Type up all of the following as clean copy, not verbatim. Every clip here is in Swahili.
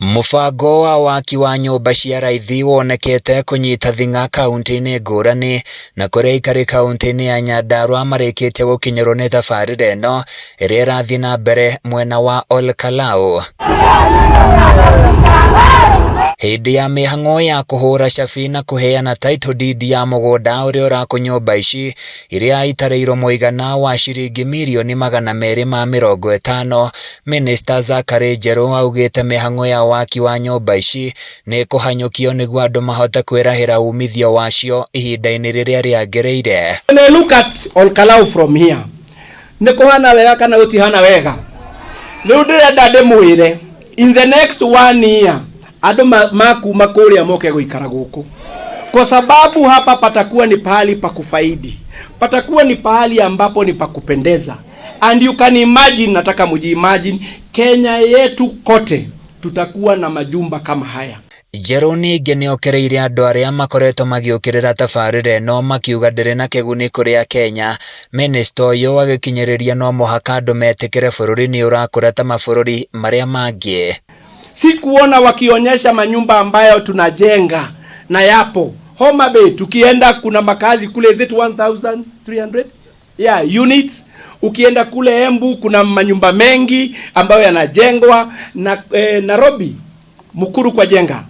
Mubango wa waki wa nyumba cia raithi wonekete kunyita thinga kaunti-ini ngurani na kuria aikari kaunti-ini ya Nyandarua marikite gukinyirwo ni tabarira ino iria irathii na mbere mwena wa OLKALOU. Hindi ya mihang'o ya kuhura cabi na kuheana title deed ya mugunda uria uraku nyumba ici iria itareirwo muigana wa ciringi milioni 250, Minister ZAKARY NJERU augite mihang'o ya waki wa nyumba ici ni kuhanyukio niguo andu mahote kwirahira umithio wacio ihinda-ini riria riagiriire. When I look at OLKALOU from here, ni kuhana wega kana gutihana wega? Riu ndirenda ndimwire in the next 1 year ando makuma kuria moke guikara guku, kwa sababu hapa patakuwa ni pahali pa kufaidi, patakuwa ni pahali ambapo ni pa kupendeza. And you can imagine, nataka mujiimagine Kenya yetu kote tutakuwa na majumba kama haya. NJERU ningi niokereire andu aria makoretwo magiukirira tabarira ino makiuga ndiri na kiguni kuria Kenya. Minister uyu agikinyiriria no muhaka andu metikire bururi ni urakura ta mabururi maria mangi. Si kuona wakionyesha manyumba ambayo tunajenga na yapo Homa Bay, tukienda kuna makazi kule zetu 1300 units. Ukienda kule Embu kuna manyumba mengi ambayo yanajengwa na Nairobi Mukuru kwa jenga.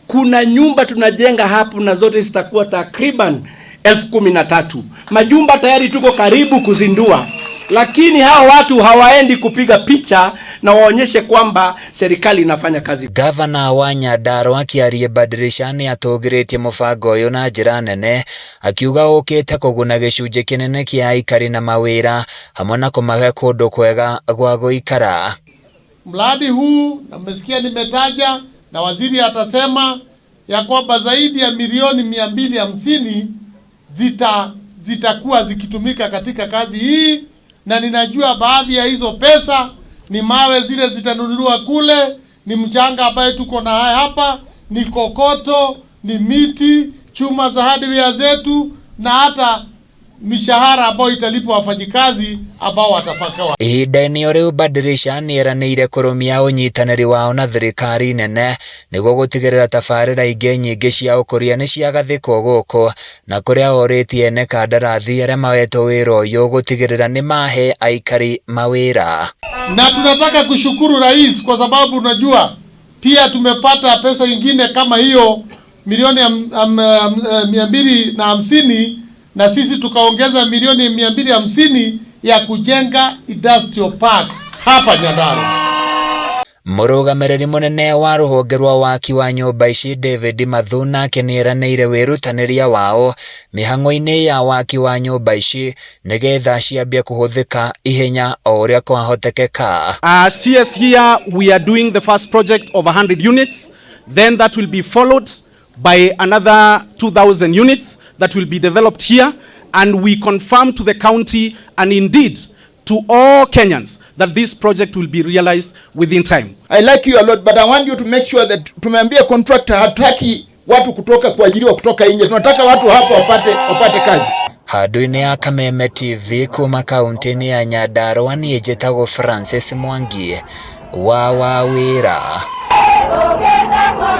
Kuna nyumba tunajenga hapo na zote zitakuwa takriban 13,000. Majumba tayari tuko karibu kuzindua, lakini hao watu hawaendi kupiga picha na waonyeshe kwamba serikali inafanya kazi. Gavana wa Nyandarua AKIARIA badirishani atugiritie mubango uyu na njira nene, akiuga ukite kuguna gicunji kinene kia aikari na mawira hamwe na kumahe kundu kwega gwa guikara. Mradi huu namesikia nimetaja na waziri atasema ya kwamba zaidi ya milioni 250 zitakuwa zikitumika katika kazi hii, na ninajua baadhi ya hizo pesa ni mawe zile zitanunuliwa kule, ni mchanga ambaye tuko na hapa, ni kokoto, ni miti, chuma za hardware zetu, na hata mishahara ambayo italipwa wafanyikazi ambao watafakawa. Ihinda-ini riu badirisha ni eranĩire kurumia unyitanĩri wao na thirikari nene niguo gutigirira tabarira ingi nyingi cia ukuria ni ciagathikwo guku, na kuria oritie ene kandarathi aria mawetwo wira uyu gutigirira ni mahe aikari mawira. Na tunataka kushukuru rais kwa sababu unajua pia tumepata pesa nyingine kama hiyo milioni 250, na sisi tukaongeza milioni 250 ya kujenga industrial park hapa Nyandarua. Murugamiriri munene wa ruhonge rwa waki wa nyumba ici David Mathuna akiniranĩire wirutaniria wao mihang'o-ini ya waki wa nyumba ici nigetha ciambie kuhuthika ihenya o uria kwahotekeka. CS here we are doing the first project of 100 units, then that will be followed by another 2,000 units that will be developed here, and we confirm to the county and indeed to all Kenyans that this project will be realized within time. I like you a lot, but I want you to make sure that tumeambia contractor hataki watu kutoka kuajiriwa kutoka nje. Tunataka watu hapa wapate kazi. Handũ-inĩ ya Kameme TV kuma kaunti-inĩ ya Nyandarua niĩ njĩtagwo Francis Mwangi wa wĩra.